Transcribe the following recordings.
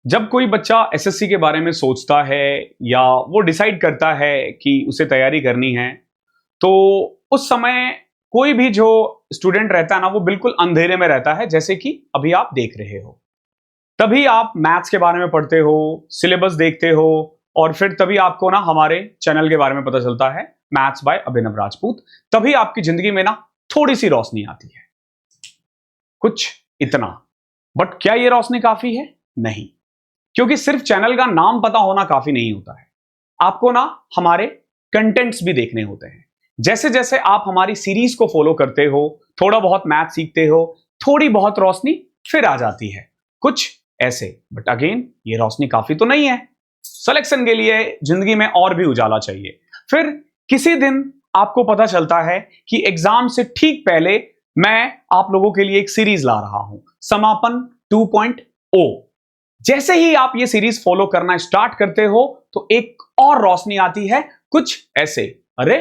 जब कोई बच्चा एसएससी के बारे में सोचता है या वो डिसाइड करता है कि उसे तैयारी करनी है, तो उस समय कोई भी जो स्टूडेंट रहता है ना, वो बिल्कुल अंधेरे में रहता है, जैसे कि अभी आप देख रहे हो। तभी आप मैथ्स के बारे में पढ़ते हो, सिलेबस देखते हो, और फिर तभी आपको ना हमारे चैनल के बारे में पता चलता है, मैथ्स बाय अभिनव राजपूत। तभी आपकी जिंदगी में ना थोड़ी सी रोशनी आती है, कुछ इतना। बट क्या ये रोशनी काफी है? नहीं, क्योंकि सिर्फ चैनल का नाम पता होना काफी नहीं होता है। आपको ना हमारे कंटेंट्स भी देखने होते हैं। जैसे जैसे आप हमारी सीरीज को फॉलो करते हो, थोड़ा बहुत मैथ सीखते हो, थोड़ी बहुत रोशनी फिर आ जाती है, कुछ ऐसे। बट अगेन, ये रोशनी काफी तो नहीं है। सिलेक्शन के लिए जिंदगी में और भी उजाला चाहिए। फिर किसी दिन आपको पता चलता है कि एग्जाम से ठीक पहले मैं आप लोगों के लिए एक सीरीज ला रहा हूं, समापन 2.0। जैसे ही आप ये सीरीज फॉलो करना स्टार्ट करते हो तो एक और रोशनी आती है, कुछ ऐसे। अरे,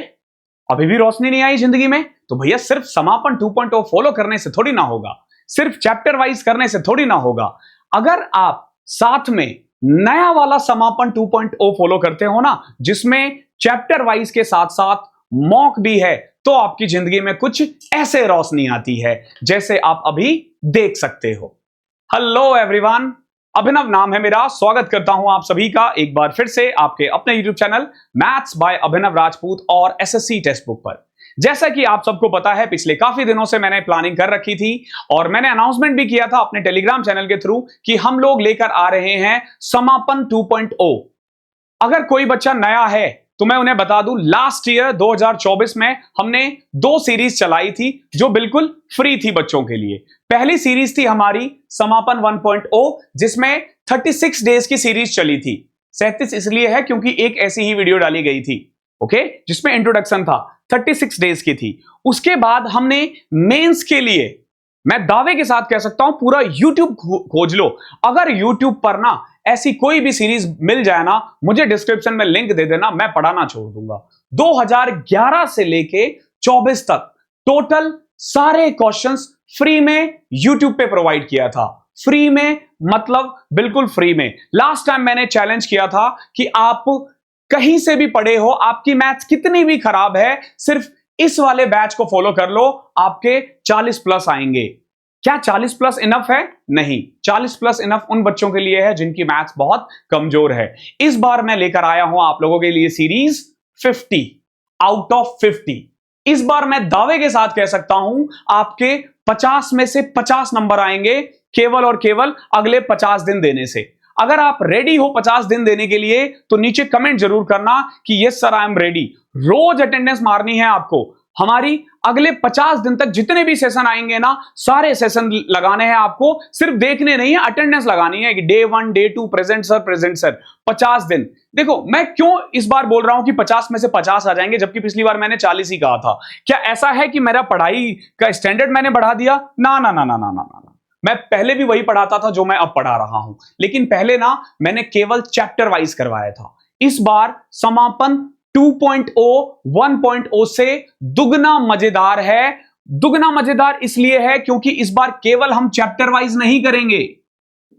अभी भी रोशनी नहीं आई जिंदगी में? तो भैया, सिर्फ समापन 2.0 फॉलो करने से थोड़ी ना होगा, सिर्फ चैप्टर वाइज करने से थोड़ी ना होगा। अगर आप साथ में नया वाला समापन 2.0 फॉलो करते हो ना, जिसमें चैप्टर वाइज के साथ साथ मॉक भी है, तो आपकी जिंदगी में कुछ ऐसे रोशनी आती है, जैसे आप अभी देख सकते हो। हेलो एवरीवन, अभिनव नाम है मेरा। स्वागत करता हूं आप सभी का एक बार फिर से आपके अपने यूट्यूब चैनल मैथ्स बाय अभिनव राजपूत और एसएससी टेक्स्ट बुक पर। जैसा कि आप सबको पता है, पिछले काफी दिनों से मैंने प्लानिंग कर रखी थी और मैंने अनाउंसमेंट भी किया था अपने टेलीग्राम चैनल के थ्रू कि हम लोग लेकर आ रहे हैं समापन 2.0। अगर कोई बच्चा नया है तो मैं उन्हें बता दूं, लास्ट ईयर 2024 में हमने 2 सीरीज चलाई थी जो बिल्कुल फ्री थी बच्चों के लिए। पहली सीरीज थी हमारी समापन 1.0, जिसमें 36 डेज की सीरीज चली थी। 37 इसलिए है क्योंकि एक ऐसी ही वीडियो डाली गई थी, ओके, जिसमें इंट्रोडक्शन था। 36 डेज की थी। उसके बाद हमने मेंस के लिए, मैं दावे के साथ कह सकता हूं, पूरा YouTube खोज लो। अगर YouTube पर ना ऐसी कोई भी सीरीज मिल जाए ना, मुझे डिस्क्रिप्शन में लिंक दे देना, मैं पढ़ाना छोड़ दूंगा। 2011 से लेके 24 तक टोटल सारे क्वेश्चंस फ्री में YouTube पे प्रोवाइड किया था। फ्री में मतलब बिल्कुल फ्री में। लास्ट टाइम मैंने चैलेंज किया था कि आप कहीं से भी पढ़े हो, आपकी मैथ्स कितनी भी खराब है, सिर्फ इस वाले बैच को फॉलो कर लो, आपके 40 प्लस आएंगे। क्या 40 प्लस इनफ है? नहीं, 40 प्लस इनफ उन बच्चों के लिए है जिनकी मैथ्स बहुत कमजोर है। इस बार मैं लेकर आया हूं आप लोगों के लिए सीरीज 50 आउट ऑफ 50। इस बार मैं दावे के साथ कह सकता हूं, आपके 50 में से 50 नंबर आएंगे केवल और केवल अगले 50 दिन देने से। अगर आप रेडी हो 50 दिन देने के लिए तो नीचे कमेंट जरूर करना कि yes sir, I am ready. रोज अटेंडेंस मारनी है आपको। हमारी अगले 50 दिन तक जितने भी सेशन आएंगे ना, सारे सेशन लगाने हैं आपको। सिर्फ देखने नहीं है, अटेंडेंस लगानी है कि डे 1 डे 2 प्रेजेंट सर 50 दिन। देखो, मैं क्यों इस बार बोल रहा हूं कि 50 में से 50 आ जाएंगे, जबकि पिछली बार मैंने 40 ही कहा था। क्या ऐसा है कि मेरा पढ़ाई का स्टैंडर्ड मैंने बढ़ा दिया? ना ना ना ना ना ना ना, मैं पहले भी वही पढ़ाता था जो मैं अब पढ़ा रहा हूं, लेकिन पहले ना मैंने केवल चैप्टर वाइज करवाया था। इस बार समापन 2.0 1.0 से दुगना मजेदार है। दुगना मजेदार इसलिए है क्योंकि इस बार केवल हम चैप्टर वाइज नहीं करेंगे।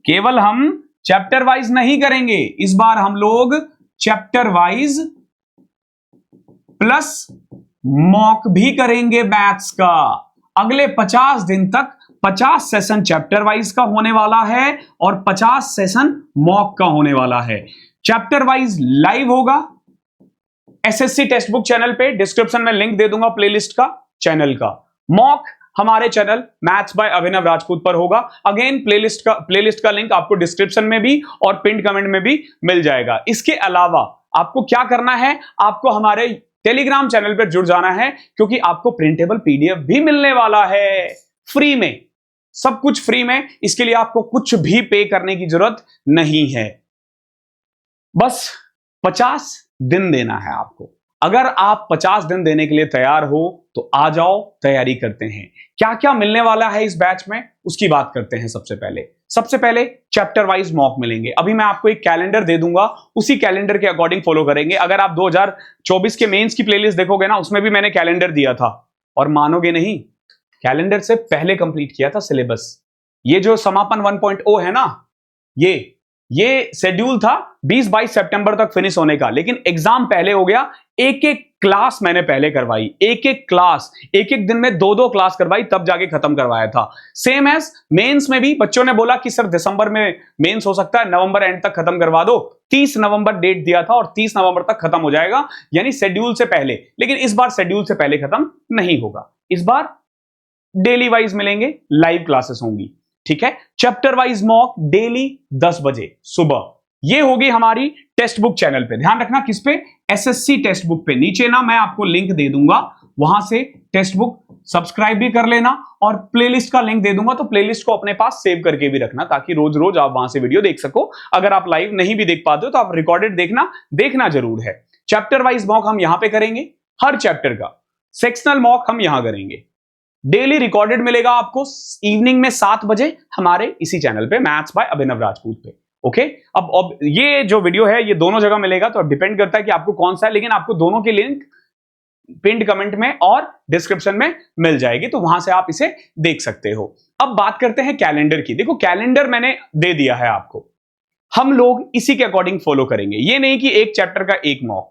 केवल हम चैप्टर वाइज नहीं करेंगे, इस बार हम लोग चैप्टर वाइज प्लस मॉक भी करेंगे मैथ्स का। अगले 50 दिन तक 50 सेशन चैप्टर वाइज का होने वाला है और 50 सेशन मॉक का होने वाला है। चैप्टर वाइज लाइव होगा एसएससी टेक्स्ट बुक चैनल पे, डिस्क्रिप्शन में लिंक दे दूंगा प्लेलिस्ट का, चैनल का। मॉक हमारे चैनल मैथ्स बाय अभिनव राजपूत पर होगा। अगेन प्लेलिस्ट का लिंक आपको डिस्क्रिप्शन में भी और पिन कमेंट में भी मिल जाएगा। इसके अलावा आपको क्या करना है, आपको हमारे टेलीग्राम चैनल पर जुड़ जाना है, क्योंकि आपको प्रिंटेबल पीडीएफ भी मिलने वाला है फ्री में। सब कुछ फ्री में, इसके लिए आपको कुछ भी पे करने की जरूरत नहीं है। बस 50 दिन देना है आपको। अगर आप 50 दिन देने के लिए तैयार हो तो आ जाओ, तैयारी करते हैं। क्या क्या मिलने वाला है इस बैच में, उसकी बात करते हैं। सबसे पहले चैप्टर वाइज मॉक मिलेंगे। अभी मैं आपको एक कैलेंडर दे दूंगा, उसी कैलेंडर के अकॉर्डिंग फॉलो करेंगे। अगर आप 2024 के मेंस की प्लेलिस्ट देखोगे ना, उसमें भी मैंने कैलेंडर दिया था, और मानोगे नहीं, कैलेंडर से पहले कंप्लीट किया था सिलेबस। ये जो समापन 1.0 है ना, ये ये शेड्यूल था 20-22 सितंबर तक फिनिश होने का, लेकिन एग्जाम पहले हो गया। एक एक क्लास मैंने पहले करवाई, एक एक क्लास, एक एक दिन में 2-2 क्लास करवाई, तब जाके खत्म करवाया था। सेम एज मेंस में भी बच्चों ने बोला कि सर दिसंबर में मेंस हो सकता है, नवंबर एंड तक खत्म करवा दो। 30 नवंबर डेट दिया था और 30 नवंबर तक खत्म हो जाएगा, यानी शेड्यूल से पहले। लेकिन इस बार शेड्यूल से पहले खत्म नहीं होगा, इस बार डेली वाइज मिलेंगे, लाइव क्लासेस होंगी, ठीक है। चैप्टर वाइज मॉक डेली 10 बजे सुबह। ये होगी हमारी टेक्स्ट बुक चैनल पे। ध्यान रखना किस पे? एसएससी टेक्स्ट बुक पे। नीचे ना मैं आपको लिंक दे दूंगा, वहां से टेक्स्ट बुक सब्सक्राइब भी कर लेना, और प्लेलिस्ट का लिंक दे दूंगा, तो प्लेलिस्ट को अपने पास सेव करके भी रखना, ताकि रोज रोज आप वहां से वीडियो देख सको। अगर आप लाइव नहीं भी देख पाते हो तो आप रिकॉर्डेड देखना जरूर है। चैप्टर वाइज मॉक हम यहां पे करेंगे, हर चैप्टर का। सेक्शनल मॉक हम यहां करेंगे। डेली रिकॉर्डेड मिलेगा आपको इवनिंग में 7 बजे हमारे इसी चैनल पे, मैथ्स बाय अभिनव राजपूत पे। ओके, अब ये जो वीडियो है ये दोनों जगह मिलेगा, तो डिपेंड करता है कि आपको कौन सा है, लेकिन आपको दोनों की लिंक पिंड कमेंट में और डिस्क्रिप्शन में मिल जाएगी, तो वहां से आप इसे देख सकते हो। अब बात करते हैं कैलेंडर की। देखो कैलेंडर मैंने दे दिया है आपको, हम लोग इसी के अकॉर्डिंग फॉलो करेंगे। ये नहीं कि एक चैप्टर का एक मॉक,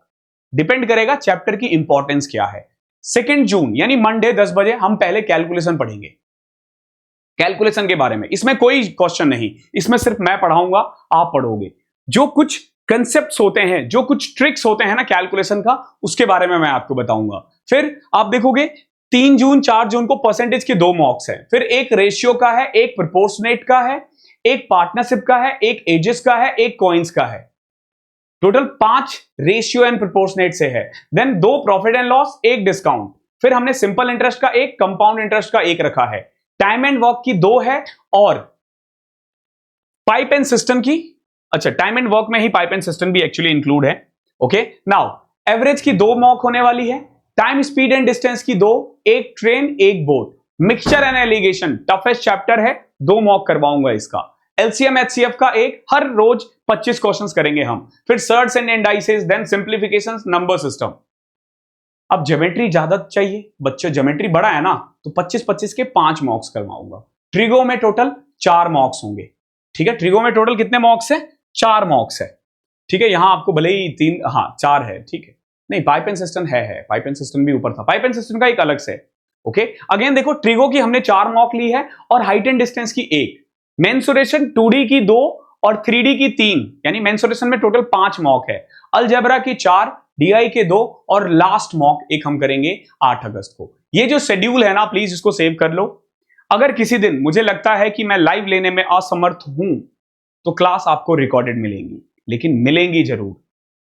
डिपेंड करेगा चैप्टर की इंपॉर्टेंस क्या है। 2 जून यानी मंडे 10 बजे हम पहले कैलकुलेशन पढ़ेंगे, कैलकुलेशन के बारे में। इसमें कोई क्वेश्चन नहीं, इसमें सिर्फ मैं पढ़ाऊंगा, आप पढ़ोगे। जो कुछ कंसेप्ट्स होते हैं, जो कुछ ट्रिक्स होते हैं ना कैलकुलेशन का, उसके बारे में मैं आपको बताऊंगा। फिर आप देखोगे 3 जून 4 जून को परसेंटेज के 2 मॉक्स हैं, फिर एक रेशियो का है, एक प्रोपोर्शनेट का है, एक पार्टनरशिप का है, एक एजेस का है, एक कॉइन्स का है। टोटल 5 रेशियो एंड प्रोपोर्शनेट से है। देन 2 प्रॉफिट एंड लॉस, एक डिस्काउंट। फिर हमने सिंपल इंटरेस्ट का एक, कंपाउंड इंटरेस्ट का एक रखा है। टाइम एंड वर्क की 2 है, और पाइप एंड सिस्टम की, अच्छा टाइम एंड वर्क में ही पाइप एंड सिस्टम भी एक्चुअली इंक्लूड है। ओके, नाउ एवरेज की 2 मॉक होने वाली है। टाइम स्पीड एंड डिस्टेंस की 2, एक ट्रेन एक boat. Mixture and allegation toughest chapter है, 2 मॉक करवाऊंगा इसका। एलसीएम एचसीएफ का एक, हर रोज 25 क्वेश्चंस करेंगे हम। फिर surds and indices, then simplifications, number system. अब ज्योमेट्री ज्यादा चाहिए बच्चों, ज्योमेट्री बड़ा है ना, तो 25-25 के 5 मॉक्स करवाऊंगा। ट्रिगो में टोटल 4 मॉक्स होंगे, ठीक है। ट्रिगो में टोटल कितने मॉक्स है? 4 मॉक्स है, ठीक है। यहां आपको भले ही 3, हाँ 4 है, ठीक है। नहीं, पाइप एंड सिस्टम है, पाइप एंड सिस्टम भी ऊपर था, पाइप एंड सिस्टम का एक अलग से। ओके, अगेन देखो ट्रिगो की हमने 4 मॉक ली है, और हाइट एंड डिस्टेंस की 1। मेंसुरेशन 2D की 2 और 3D की 3, यानी मेंसुरेशन में टोटल 5 मॉक है। अलजेब्रा की 4, DI के 2, और लास्ट मॉक एक हम करेंगे 8 अगस्त को। ये जो शेड्यूल है ना, प्लीज इसको सेव कर लो। अगर किसी दिन मुझे लगता है कि मैं लाइव लेने में असमर्थ हूं, तो क्लास आपको रिकॉर्डेड मिलेंगी, लेकिन मिलेंगी जरूर।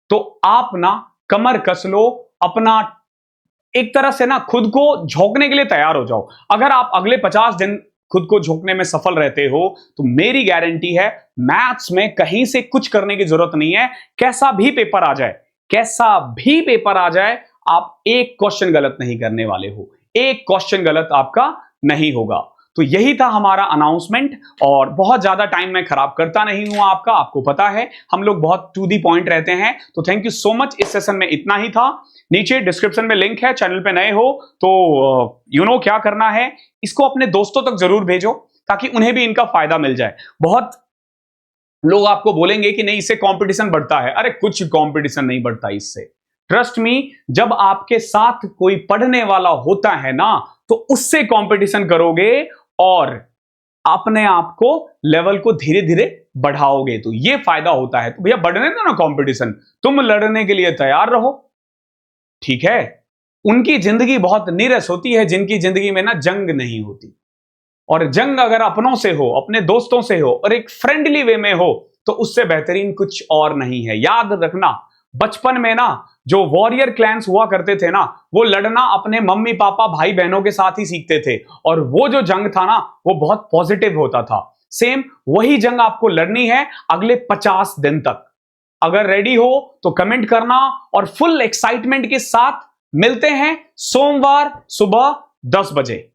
तो आप ना कमर कस लो, अपना एक तरह से ना खुद को झोंकने के लिए तैयार हो जाओ। अगर आप अगले 50 दिन खुद को झोंकने में सफल रहते हो, तो मेरी गारंटी है मैथ्स में कहीं से कुछ करने की जरूरत नहीं है। कैसा भी पेपर आ जाए, कैसा भी पेपर आ जाए, आप एक क्वेश्चन गलत नहीं करने वाले हो, एक क्वेश्चन गलत आपका नहीं होगा। तो यही था हमारा अनाउंसमेंट, और बहुत ज्यादा टाइम मैं खराब करता नहीं हूं आपका, आपको पता है हम लोग बहुत टू दी पॉइंट रहते हैं। तो थैंक यू सो मच, इस सेशन में इतना ही था। नीचे डिस्क्रिप्शन में लिंक है, चैनल पे नए हो तो यू नो क्या करना है, इसको अपने दोस्तों तक जरूर भेजो, ताकि उन्हें भी इनका फायदा मिल जाए। बहुत लोग आपको बोलेंगे कि नहीं इससे कंपटीशन बढ़ता है, अरे कुछ कंपटीशन नहीं बढ़ता इससे। ट्रस्ट मी, जब आपके साथ कोई पढ़ने वाला होता है ना, तो उससे कंपटीशन करोगे और अपने आप को लेवल को धीरे धीरे बढ़ाओगे, तो ये फायदा होता है। तो भैया बढ़ने दो ना कंपटीशन, तुम लड़ने के लिए तैयार रहो, ठीक है। उनकी जिंदगी बहुत नीरस होती है जिनकी जिंदगी में ना जंग नहीं होती, और जंग अगर अपनों से हो, अपने दोस्तों से हो, और एक फ्रेंडली वे में हो, तो उससे बेहतरीन कुछ और नहीं है। याद रखना, बचपन में ना जो वॉरियर क्लैंस हुआ करते थे ना, वो लड़ना अपने मम्मी पापा भाई बहनों के साथ ही सीखते थे, और वो जो जंग था ना, वो बहुत पॉजिटिव होता था। सेम वही जंग आपको लड़नी है अगले 50 दिन तक। अगर रेडी हो तो कमेंट करना, और फुल एक्साइटमेंट के साथ मिलते हैं सोमवार सुबह 10 बजे।